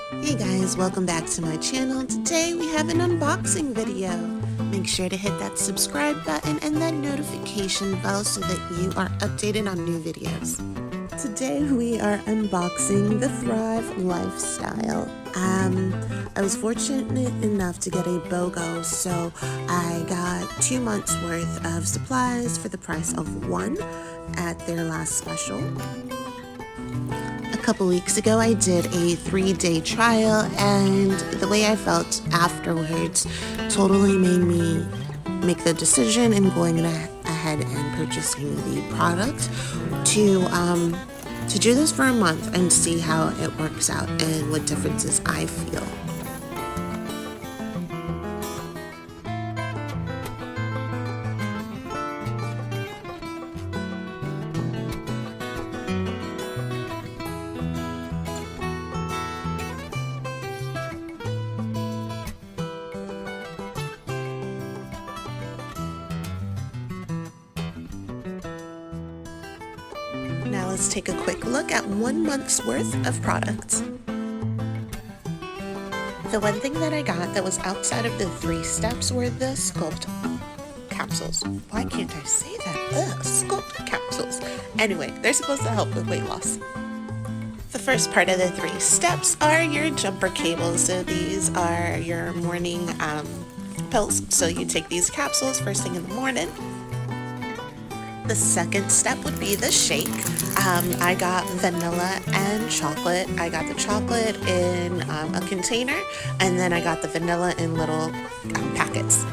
Hey guys, welcome back to my channel. Today we have an unboxing video. Make sure to hit that subscribe button and that notification bell so that you are updated on new videos. Today we are unboxing the Thrive Lifestyle. I was fortunate enough to get a BOGO, so I got 2 months worth of supplies for the price of one at their last special. A couple weeks ago I did a 3-day trial, and the way I felt afterwards totally made me make the decision in going ahead and purchasing the product to do this for a month and see how it works out and what differences I feel. Now let's take a quick look at 1 month's worth of products. The one thing that I got that was outside of the 3 steps were the Sculpt capsules. Why can't I say that? Ugh, Sculpt capsules. Anyway, they're supposed to help with weight loss. The first part of the 3 steps are your jumper cables. So these are your morning pills. So you take these capsules first thing in the morning. The second step would be the shake. I got vanilla and chocolate. I got the chocolate in a container, and then I got the vanilla in little packets.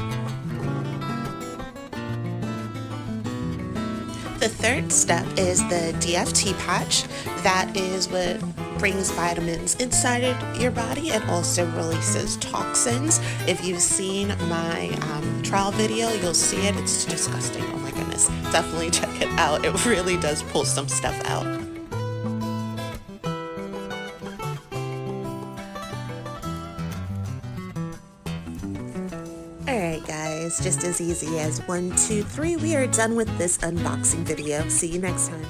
The third step is the DFT patch. That is what brings vitamins inside your body and also releases toxins. If you've seen my trial video, you'll see it. It's disgusting. Oh my goodness. Definitely check it out. It really does pull some stuff out. Alright guys, just as easy as 1, 2, 3, we are done with this unboxing video. See you next time.